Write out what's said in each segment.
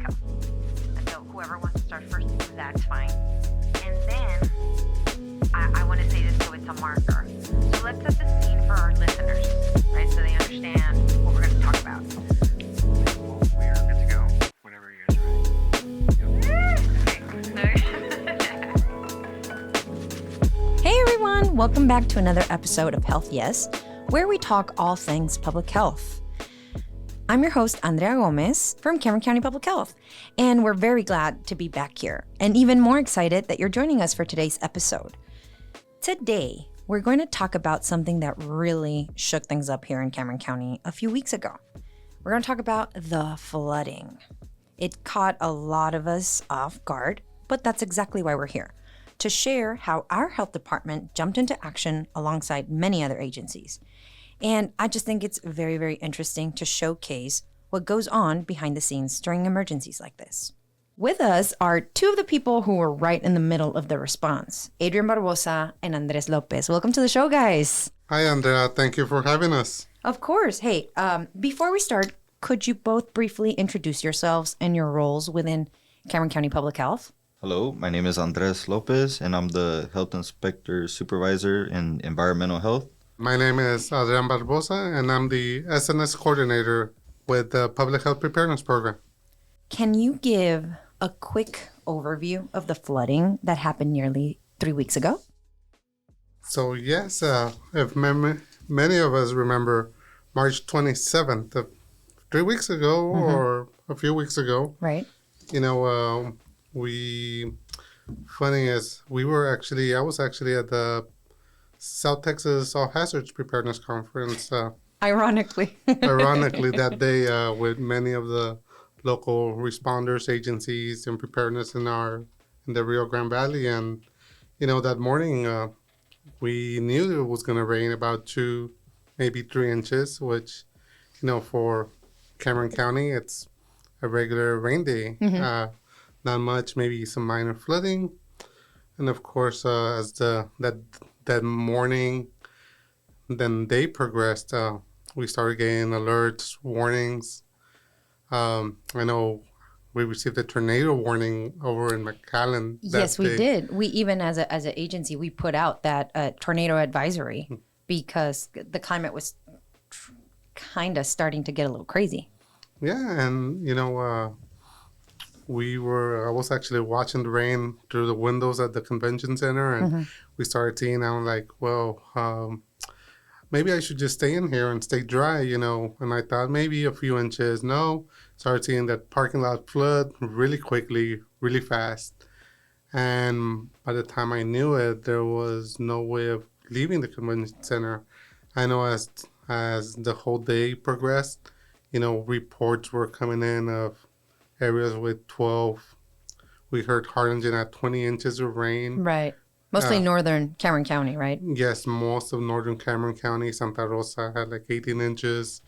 health. And so whoever wants to start first, that's fine. And then I want to say this so it's a marker. So let's set the scene for our listeners, right? So they understand what we're going to talk about. Well, we're good to go. Whenever you guys are ready. Hey everyone, welcome back to another episode of Health Yes, where we talk all things public health. I'm your host, Andrea Gomez from Cameron County Public Health, and we're very glad to be back here and even more excited that you're joining us for today's episode. Today, we're going to talk about something that really shook things up here in Cameron County a few weeks ago. We're going to talk about the flooding. It caught a lot of us off guard, but that's exactly why we're here, to share how our health department jumped into action alongside many other agencies. And I just think it's very, very interesting to showcase what goes on behind the scenes during emergencies like this. With us are two of the people who were right in the middle of the response, Adrian Barbosa and Andres Lopez. Welcome to the show, guys. Hi, Andrea. Thank you for having us. Of course. Hey, before we start, could you both briefly introduce yourselves and your roles within Cameron County Public Health? Hello, my name is Andres Lopez, and I'm the Health Inspector Supervisor in Environmental Health. My name is Adrian Barbosa, and I'm the SNS Coordinator with the Public Health Preparedness Program. Can you give a quick overview of the flooding that happened nearly 3 weeks ago? So, yes, if many of us remember March 27th, 3 weeks ago or a few weeks ago, Right. funny as I was actually at the South Texas All Hazards Preparedness Conference, Ironically. ironically, that day with many of the local responders, agencies, and preparedness in the Rio Grande Valley. And, that morning we knew it was going to rain about 2, maybe 3 inches, which, for Cameron County, it's a regular rain day. Not much, maybe some minor flooding. And of course, as that morning, then day progressed, we started getting alerts, warnings. I know we received a tornado warning over in McAllen. Yes, we did. We even as an agency, we put out that tornado advisory because the climate was kind of starting to get a little crazy. Yeah, and I was actually watching the rain through the windows at the convention center, and we started seeing, I'm like, well, maybe I should just stay in here and stay dry, and I thought maybe a few inches. No, started seeing that parking lot flood really quickly, really fast. And by the time I knew it, there was no way of leaving the convention center. I know as the whole day progressed, reports were coming in of areas with 12. We heard Harlingen at 20 inches of rain. Right. Mostly northern Cameron County, right? Yes, most of northern Cameron County. Santa Rosa had like 18 inches.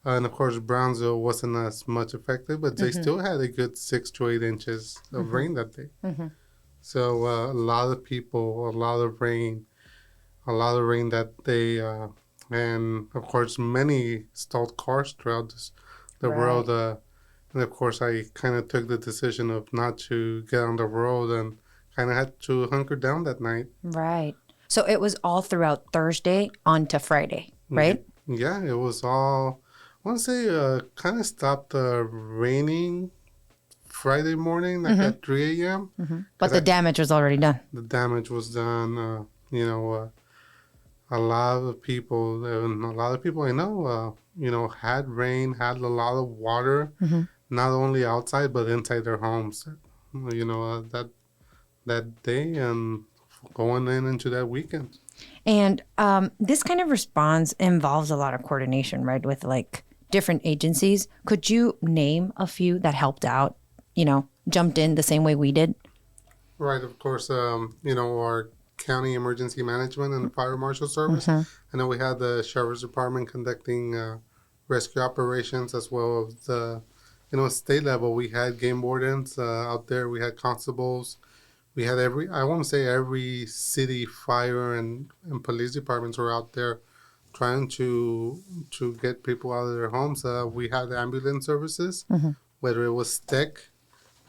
And of course, Brownsville wasn't as much affected, but they still had a good 6 to 8 inches of rain that day. So a lot of people, a lot of rain that day. And of course, many stalled cars throughout the world. And of course, I kind of took the decision of not to get on the road and kind of had to hunker down that night. Right. So it was all throughout Thursday on to Friday, right? Yeah, it was all, I want to say, kind of stopped raining Friday morning, like at 3 a.m. But the damage was already done. The damage was done. A lot of people I know, had rain, had a lot of water, not only outside, but inside their homes, that day and going into that weekend. And this kind of response involves a lot of coordination, right, with like different agencies. Could you name a few that helped out, jumped in the same way we did? Right, of course, our county emergency management and the fire marshal service. I know we had the sheriff's department conducting rescue operations, as well as the state level. We had game wardens out there. We had constables. We had every city fire and police departments were out there trying to get people out of their homes. We had ambulance services, whether it was STEC,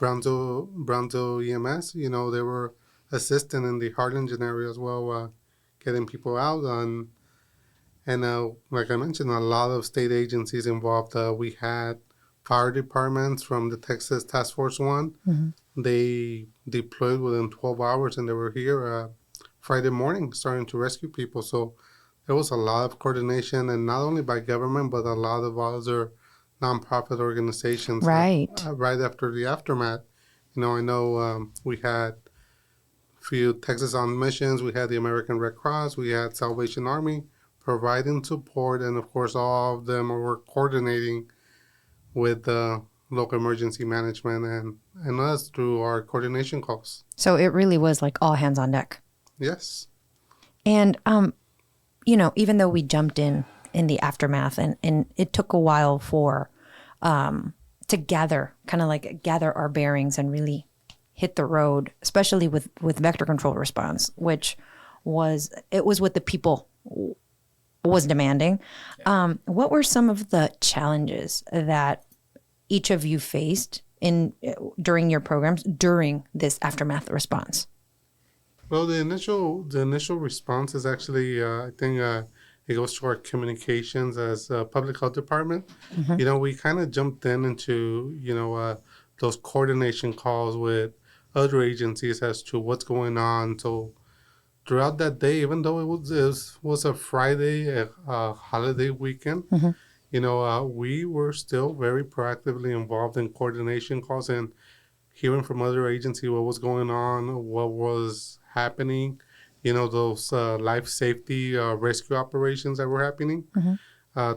Brownsville EMS, they were assisting in the Harlingen area as well, getting people out. And like I mentioned, a lot of state agencies involved. We had fire departments from the Texas Task Force 1. They deployed within 12 hours, and they were here Friday morning starting to rescue people. So there was a lot of coordination, and not only by government, but a lot of other nonprofit organizations. Right. Right after the aftermath. I know we had a few Texas on missions. We had the American Red Cross. We had Salvation Army providing support. And, of course, all of them were coordinating with local emergency management and us through our coordination calls. So it really was like all hands on deck. Yes. And, even though we jumped in the aftermath and it took a while for to gather our bearings and really hit the road, especially with vector control response, which was what the people was demanding. What were some of the challenges that each of you faced during your programs during this aftermath response? Well, the initial response is actually, I think, it goes to our communications as a public health department. We kind of jumped into those coordination calls with other agencies as to what's going on. So throughout that day, even though it was a Friday, a holiday weekend, we were still very proactively involved in coordination calls and hearing from other agencies what was going on, what was happening, those life safety rescue operations that were happening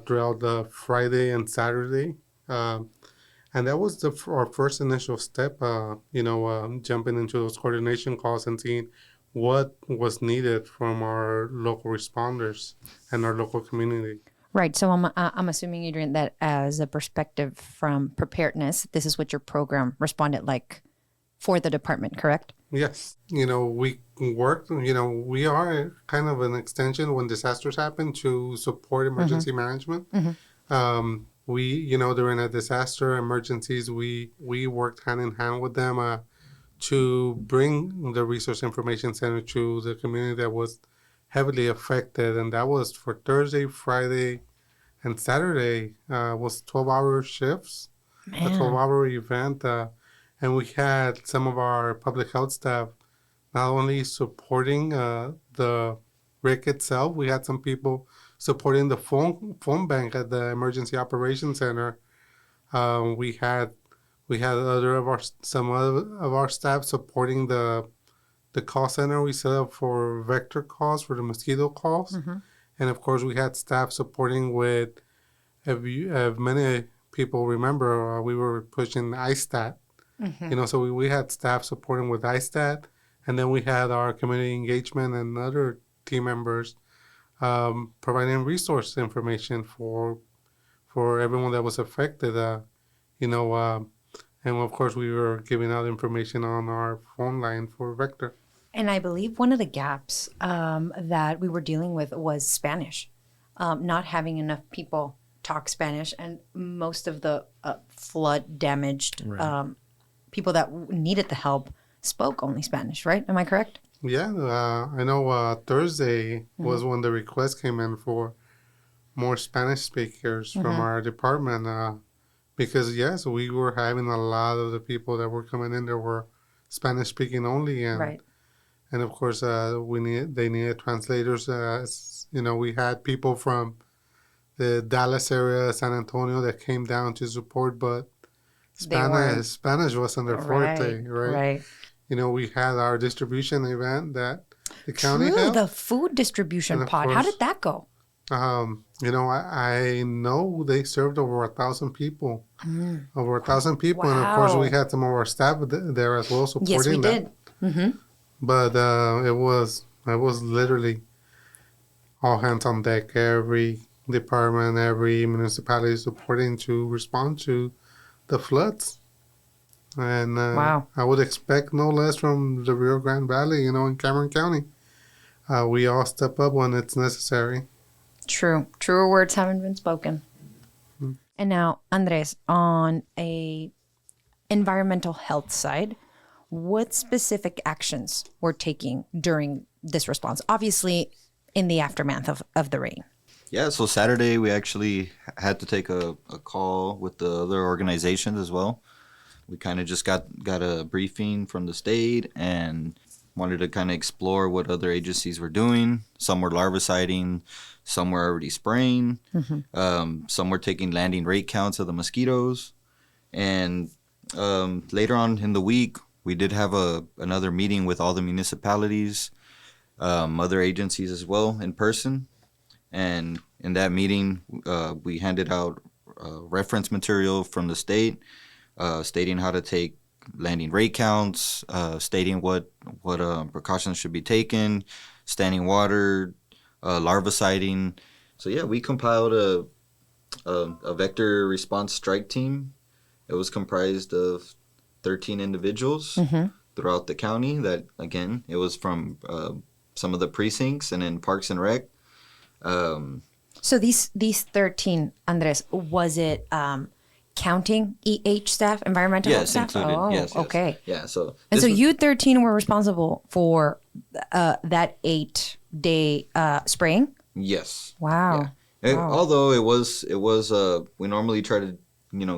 throughout the Friday and Saturday. And that was our first initial step, jumping into those coordination calls and seeing what was needed from our local responders and our local community. Right. So I'm assuming, Adrian, that as a perspective from preparedness, this is what your program responded like for the department, correct? Yes. We worked, we are kind of an extension when disasters happen to support emergency management. We, during a disaster emergencies, we worked hand in hand with them to bring the resource information center to the community that was heavily affected. And that was for Thursday, Friday, and Saturday was 12-hour shifts, a 12-hour event. And we had some of our public health staff not only supporting the RIC itself, we had some people supporting the phone bank at the Emergency Operations Center. We had some of our staff supporting the call center we set up for vector calls, for the mosquito calls. And of course, we had staff supporting with, if many people remember, we were pushing ISTAT. So we had staff supporting with ISTAT, and then we had our community engagement and other team members providing resource information for everyone that was affected. And of course, we were giving out information on our phone line for Vector. And I believe one of the gaps that we were dealing with was Spanish, not having enough people talk Spanish, and most of the flood damaged people that needed the help spoke only Spanish, right? Am I correct? Yeah, I know Thursday was when the request came in for more Spanish speakers from our department because, yes, we were having a lot of the people that were coming in there were Spanish speaking only. And, and of course, they needed translators. We had people from the Dallas area, San Antonio that came down to support, but Spanish wasn't their forte, right? We had our distribution event that the county held. The food distribution pod. How did that go? I know they served over 1,000 people. Over 1,000 people. Wow. And of course, we had some of our staff there as well supporting that. Yes, we did. But it was literally all hands on deck. Every department, every municipality supporting to respond to the floods. And I would expect no less from the Rio Grande Valley, in Cameron County. We all step up when it's necessary. True. Truer words haven't been spoken. And now, Andres, on a environmental health side, what specific actions were taking during this response? Obviously, in the aftermath of the rain. Yeah, so Saturday we actually had to take a call with the other organizations as well. We kind of just got a briefing from the state and wanted to kind of explore what other agencies were doing. Some were larviciding, some were already spraying, some were taking landing rate counts of the mosquitoes. And later on in the week, we did have another meeting with all the municipalities, other agencies as well in person. And in that meeting, we handed out reference material from the state, stating how to take landing rate counts, stating what precautions should be taken, standing water, larviciding. So yeah, we compiled a vector response strike team. It was comprised of 13 individuals throughout the county. That again, it was from some of the precincts and in Parks and Rec. So these 13, Andres, was it counting EH staff, environmental health staff? Yes, included. Oh, yes. okay. Yeah, so... And so you 13 were responsible for that 8-day spraying? Yes. Wow. Yeah. Wow. Although it was we normally try to,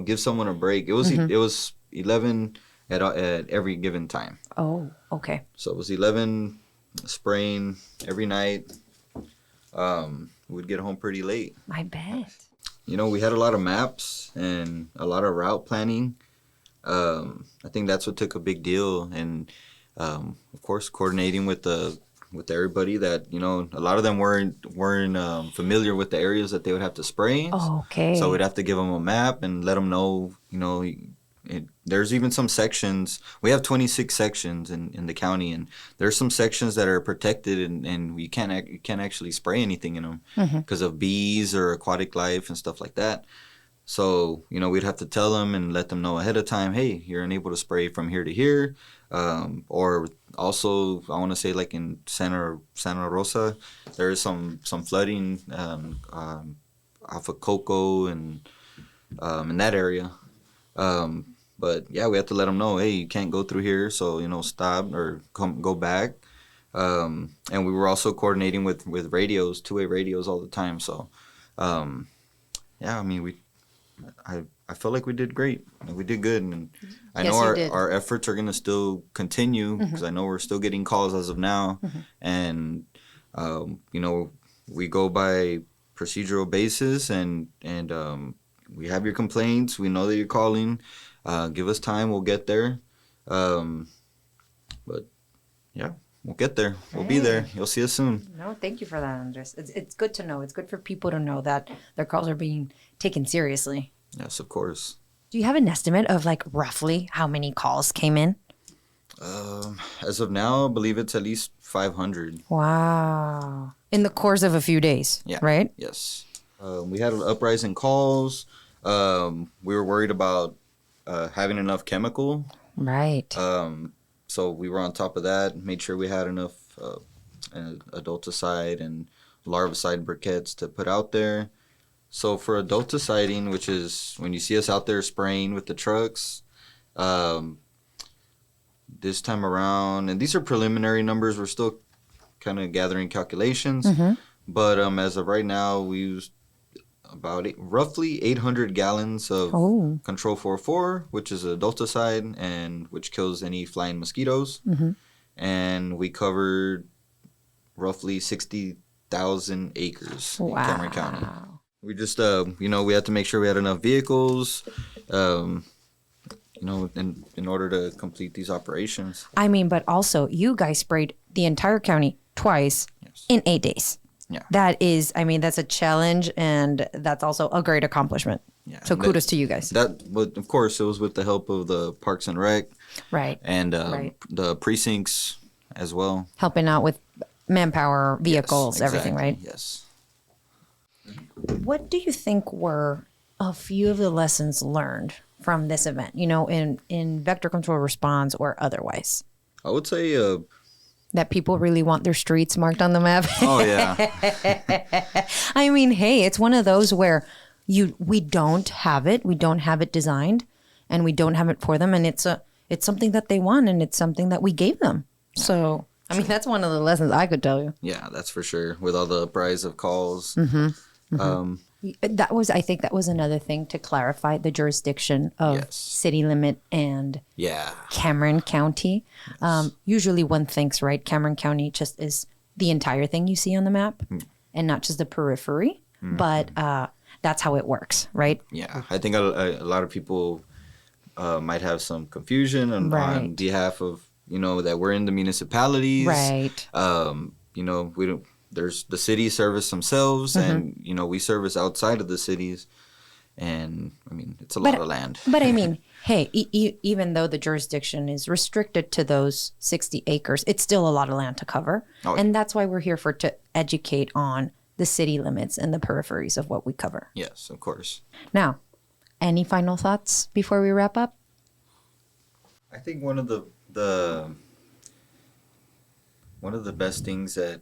give someone a break. It was 11 at every given time. Oh, okay. So it was 11 spraying every night. We'd get home pretty late. I bet. We had a lot of maps and a lot of route planning. I think that's what took a big deal, and of course coordinating with everybody that a lot of them weren't familiar with the areas that they would have to spray. Oh, okay. So we'd have to give them a map and let them know. There's even some sections. We have 26 sections in the county, and there's some sections that are protected, and you can't actually spray anything in them because of bees or aquatic life and stuff like that. So we'd have to tell them and let them know ahead of time. Hey, you're unable to spray from here to here, or also I want to say like in Santa Rosa, there is some flooding off of Cocoa and in that area. But yeah, we have to let them know, hey, you can't go through here, so stop or go back. And we were also coordinating with radios, two-way radios all the time. So, yeah, I mean, I felt like we did great. We did good, and I know our efforts are gonna still continue because I know we're still getting calls as of now, and we go by procedural basis, and we have your complaints. We know that you're calling. Give us time. We'll get there. But yeah, we'll get there. We'll be there. You'll see us soon. No, thank you for that, Andres. It's good to know. It's good for people to know that their calls are being taken seriously. Yes, of course. Do you have an estimate of like roughly how many calls came in? As of now, I believe it's at least 500. Wow. In the course of a few days, Yeah. right? Yes. We had an uprise in calls. We were worried about having enough chemical. Right. So we were on top of that, made sure we had enough adulticide and larvicide briquettes to put out there. So for adulticiding, which is when you see us out there spraying with the trucks, this time around, and these are preliminary numbers, we're still kind of gathering calculations, but as of right now, we used about roughly 800 gallons of Control 4-4, which is adulticide and which kills any flying mosquitoes. And we covered roughly 60,000 acres in Cameron County. We just, we had to make sure we had enough vehicles, in order to complete these operations. I mean, but also you guys sprayed the entire county twice in 8 days. Yeah. That is, I mean, that's a challenge, and that's also a great accomplishment. Yeah. So kudos to you guys. But of course, it was with the help of the Parks and Rec. Right. And the precincts as well. Helping out with manpower, vehicles, Yes, everything, exactly. right? Yes. What do you think were a few of the lessons learned from this event, in vector control response or otherwise? I would say... that people really want their streets marked on the map. Oh, yeah. I mean, hey, it's one of those where we don't have it. We don't have it designed. and we don't have it for them, and it's something that they want, and it's something that we gave them. So, I mean, that's one of the lessons I could tell you. Yeah, that's for sure. With all the uprise of calls. I think that was another thing to clarify the jurisdiction of Yes. city limit and Yeah. Cameron County. Usually one thinks, right, Cameron County just is the entire thing you see on the map and not just the periphery. But that's how it works, right? Yeah. I think a lot of people might have some confusion on Right. behalf of, that we're in the municipalities. Right. We don't. There's the cities service themselves, and we service outside of the cities, and I mean it's a lot of land. But I mean, hey, even though the jurisdiction is restricted to those 60 acres, it's still a lot of land to cover, and that's why we're here to educate on the city limits and the peripheries of what we cover. Yes, of course. Now, any final thoughts before we wrap up? I think one of the best things that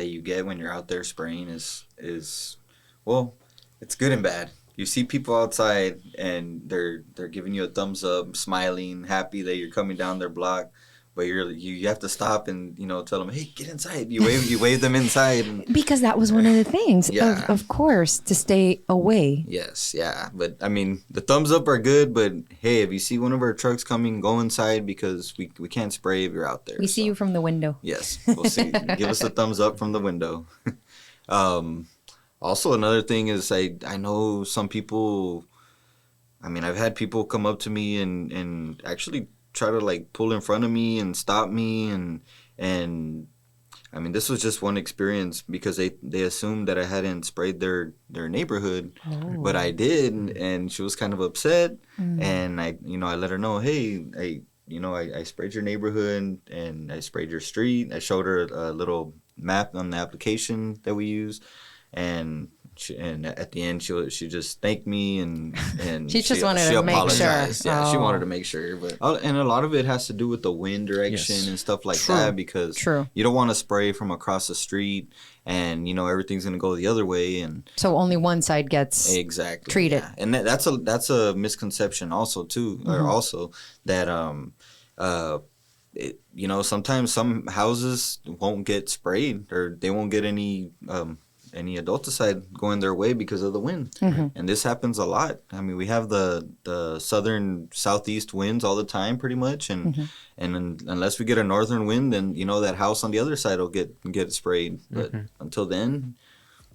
you get when you're out there spraying is well, it's good and bad. You see people outside and they're giving you a thumbs up, smiling, happy that you're coming down their block, but you have to stop and tell them, hey, get inside. You wave them inside. Because that was one of the things, Yeah. of course, to stay away. Yes, yeah, but I mean the thumbs up are good, but hey, if you see one of our trucks coming, go inside because we can't spray if you're out there. We see you from the window. Yes, we'll see. Give us a thumbs up from the window. Also, another thing is I know some people. I mean, I've had people come up to me and actually try to like pull in front of me and stop me and I mean this was just one experience because they assumed that I hadn't sprayed their neighborhood, but I did, and she was kind of upset, and I let her know, hey, I sprayed your neighborhood and I sprayed your street. I showed her a little map on the application that we use, and at the end she just thanked me and She just wanted to make sure. apologized. Yeah, she Oh. wanted to make sure, but and a lot of it has to do with the wind direction Yes. and stuff like True. that because True. you don't want to spray from across the street and everything's gonna go the other way and So only one side gets exactly treated. yeah. And that's a misconception also too, or also that sometimes some houses won't get sprayed or they won't get any adulticide going their way because of the wind. And this happens a lot. I mean, we have the southern southeast winds all the time pretty much, and unless we get a northern wind, then that house on the other side will get sprayed. But until then,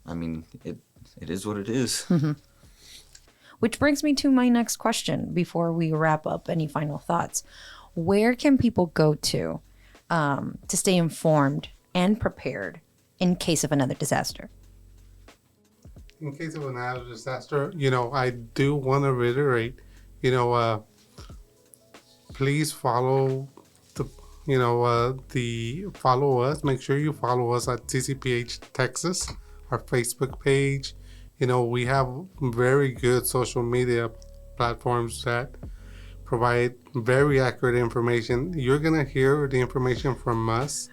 I mean, it is what it is. Which brings me to my next question before we wrap up. Any final thoughts? Where can people go to stay informed and prepared in case of another disaster? In case of another disaster, I do want to reiterate, please follow follow us. Make sure you follow us at TCPH Texas, our Facebook page. We have very good social media platforms that provide very accurate information. You're going to hear the information from us,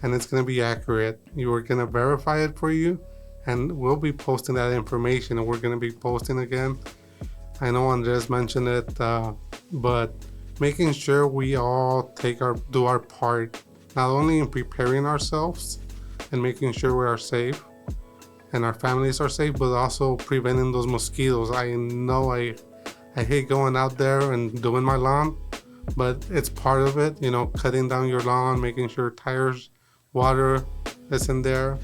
and it's going to be accurate. We're going to verify it for you, and we'll be posting that information, and we're going to be posting again. I know Andres mentioned it, but making sure we all do our part, not only in preparing ourselves and making sure we are safe and our families are safe, but also preventing those mosquitoes. I know I hate going out there and doing my lawn, but it's part of it, cutting down your lawn, making sure tires, water is in there.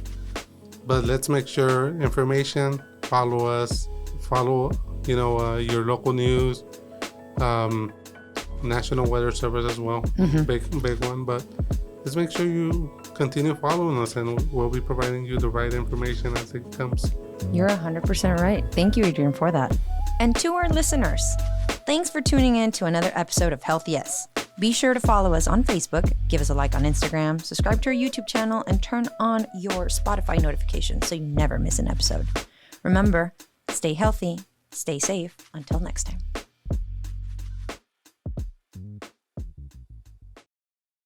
But let's make sure information, follow us, follow, your local news, National Weather Service as well, big one. But let's make sure you continue following us, and we'll be providing you the right information as it comes. You're 100% right. Thank you, Adrian, for that. And to our listeners, thanks for tuning in to another episode of Health Yes. Be sure to follow us on Facebook, give us a like on Instagram, subscribe to our YouTube channel, and turn on your Spotify notifications so you never miss an episode. Remember, stay healthy, stay safe. Until next time.